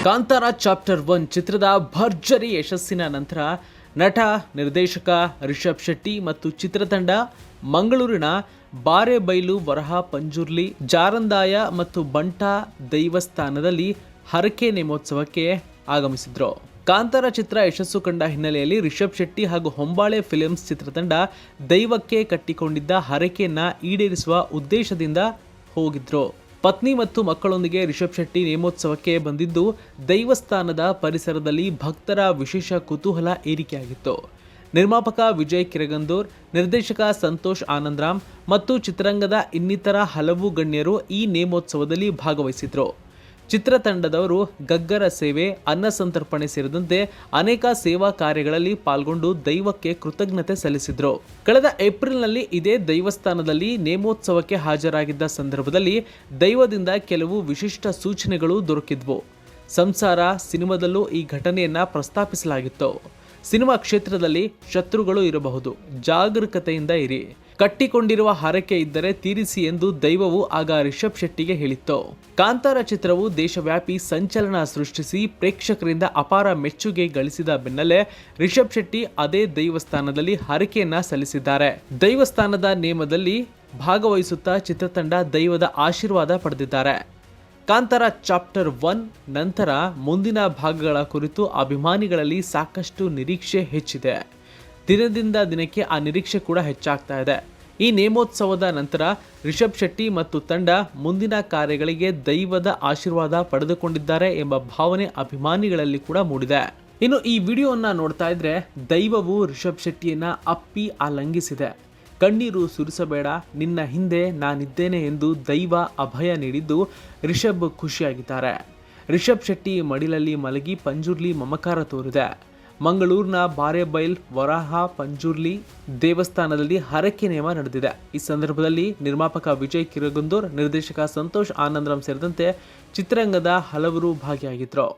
Kantara chapter 1 ಚಿತ್ರದ ಭರ್ಜರಿ ಯಶಸ್ಸಿನ ನಂತರ ನಟ ನಿರ್ದೇಶಕ ರಿಷಬ್ ಶೆಟ್ಟಿ ಮತ್ತು ಚಿತ್ರತಂಡ ಮಂಗಳೂರಿನ ಬಾರೆಬೈಲು ವರಹ ಪಂಜುರ್ಲಿ ಜಾರಂದಾಯ ಮತ್ತು ಬಂಟಾ ದೈವಸ್ಥಾನದಲ್ಲಿ ಹರಕೆ ನೇಮೋತ್ಸವಕ್ಕೆ ಆಗಮಿಸಿದ್ರು. ಕಾಂತಾರ ಚಿತ್ರ ಯಶಸ್ಸು ಕಂಡ ಹಿನ್ನೆಲೆಯಲ್ಲಿ ರಿಷಬ್ ಶೆಟ್ಟಿ ಹಾಗೂ ಹೊಂಬಾಳೆ ಫಿಲ್ಮ್ಸ್ ಚಿತ್ರತಂಡ ದೈವಕ್ಕೆ ಕಟ್ಟಿಕೊಂಡಿದ್ದ ಹರಕೆಯನ್ನ ಈಡೇರಿಸುವ ಉದ್ದೇಶದಿಂದ ಹೋಗಿದ್ರು. ಪತ್ನಿ ಮತ್ತು ಮಕ್ಕಳೊಂದಿಗೆ ರಿಷಬ್ ಶೆಟ್ಟಿ ನೇಮೋತ್ಸವಕ್ಕೆ ಬಂದಿದ್ದು ದೈವಸ್ಥಾನದ ಪರಿಸರದಲ್ಲಿ ಭಕ್ತರ ವಿಶೇಷ ಕುತೂಹಲ ಏರಿಕೆಯಾಗಿತ್ತು. ನಿರ್ಮಾಪಕ ವಿಜಯ್ ಕಿರಗಂದೂರ್, ನಿರ್ದೇಶಕ ಸಂತೋಷ್ ಆನಂದರಾಮ್ ಮತ್ತು ಚಿತ್ರರಂಗದ ಇನ್ನಿತರ ಹಲವು ಗಣ್ಯರು ಈ ನೇಮೋತ್ಸವದಲ್ಲಿ ಭಾಗವಹಿಸಿದ್ರು. ಚಿತ್ರತಂಡದವರು ಗಗ್ಗರ ಸೇವೆ, ಅನ್ನ ಸಂತರ್ಪಣೆ ಸೇರಿದಂತೆ ಅನೇಕ ಸೇವಾ ಕಾರ್ಯಗಳಲ್ಲಿ ಪಾಲ್ಗೊಂಡು ದೈವಕ್ಕೆ ಕೃತಜ್ಞತೆ ಸಲ್ಲಿಸಿದ್ರು. ಕಳೆದ ಏಪ್ರಿಲ್ನಲ್ಲಿ ಇದೇ ದೈವಸ್ಥಾನದಲ್ಲಿ ನೇಮೋತ್ಸವಕ್ಕೆ ಹಾಜರಾಗಿದ್ದ ಸಂದರ್ಭದಲ್ಲಿ ದೈವದಿಂದ ಕೆಲವು ವಿಶಿಷ್ಟ ಸೂಚನೆಗಳು ದೊರಕಿದ್ವು. ಸಂಸಾರ ಸಿನಿಮಾದಲ್ಲೂ ಈ ಘಟನೆಯನ್ನ ಪ್ರಸ್ತಾಪಿಸಲಾಗಿತ್ತು. ಸಿನಿಮಾ ಕ್ಷೇತ್ರದಲ್ಲಿ ಶತ್ರುಗಳು ಇರಬಹುದು, ಜಾಗರೂಕತೆಯಿಂದ ಇರಿ, ಕಟ್ಟಿಕೊಂಡಿರುವ ಹರಕೆ ಇದ್ದರೆ ತೀರಿಸಿ ಎಂದು ದೈವವು ಆಗ ರಿಷಬ್ ಶೆಟ್ಟಿಗೆ ಹೇಳಿತ್ತು. ಕಾಂತಾರ ಚಿತ್ರವು ದೇಶವ್ಯಾಪಿ ಸಂಚಲನ ಸೃಷ್ಟಿಸಿ ಪ್ರೇಕ್ಷಕರಿಂದ ಅಪಾರ ಮೆಚ್ಚುಗೆ ಗಳಿಸಿದ ಬೆನ್ನಲ್ಲೇ ರಿಷಬ್ ಶೆಟ್ಟಿ ಅದೇ ದೈವಸ್ಥಾನದಲ್ಲಿ ಹರಕೆಯನ್ನ ಸಲ್ಲಿಸಿದ್ದಾರೆ. ದೈವಸ್ಥಾನದ ನೇಮದಲ್ಲಿ ಭಾಗವಹಿಸುತ್ತಾ ಚಿತ್ರತಂಡ ದೈವದ ಆಶೀರ್ವಾದ ಪಡೆದಿದ್ದಾರೆ. ಕಾಂತಾರ ಚಾಪ್ಟರ್ 1 ನಂತರ ಮುಂದಿನ ಭಾಗಗಳ ಕುರಿತು ಅಭಿಮಾನಿಗಳಲ್ಲಿ ಸಾಕಷ್ಟು ನಿರೀಕ್ಷೆ ಹೆಚ್ಚಿದೆ. ದಿನದಿಂದ ದಿನಕ್ಕೆ ಆ ನಿರೀಕ್ಷೆ ಕೂಡ ಹೆಚ್ಚಾಗ್ತಾ ಇದೆ. ಈ ನೇಮೋತ್ಸವದ ನಂತರ ರಿಷಬ್ ಶೆಟ್ಟಿ ಮತ್ತು ತಂಡ ಮುಂದಿನ ಕಾರ್ಯಗಳಿಗೆ ದೈವದ ಆಶೀರ್ವಾದ ಪಡೆದುಕೊಂಡಿದ್ದಾರೆ ಎಂಬ ಭಾವನೆ ಅಭಿಮಾನಿಗಳಲ್ಲಿ ಕೂಡ ಮೂಡಿದೆ. ಇನ್ನು ಈ ವಿಡಿಯೋವನ್ನು ನೋಡ್ತಾ ಇದ್ರೆ ದೈವವು ರಿಷಬ್ ಶೆಟ್ಟಿಯನ್ನ ಅಪ್ಪಿ ಆಲಂಗಿಸಿದೆ. ಕಣ್ಣೀರು ಸುರಿಸಬೇಡ, ನಿನ್ನ ಹಿಂದೆ ನಾನಿದ್ದೇನೆ ಎಂದು ದೈವ ಅಭಯ ನೀಡಿದ್ದು ರಿಷಬ್ ಖುಷಿಯಾಗಿದ್ದಾರೆ. ರಿಷಬ್ ಶೆಟ್ಟಿ ಮಡಿಲಲ್ಲಿ ಮಲಗಿ ಪಂಜುರ್ಲಿ ಮಮಕಾರ ತೋರಿದೆ. ಮಂಗಳೂರಿನ ಬಾರೆಬೈಲ್ ವರಾಹ ಪಂಜುರ್ಲಿ ದೇವಸ್ಥಾನದಲ್ಲಿ ಹರಕೆ ನೇಮ ನಡೆದಿದೆ. ಈ ಸಂದರ್ಭದಲ್ಲಿ ನಿರ್ಮಾಪಕ ವಿಜಯ್ ಕಿರಗಂದೂರ್, ನಿರ್ದೇಶಕ ಸಂತೋಷ್ ಆನಂದರಾಮ್ ಸೇರಿದಂತೆ ಚಿತ್ರರಂಗದ ಹಲವರು ಭಾಗಿಯಾಗಿದ್ರು.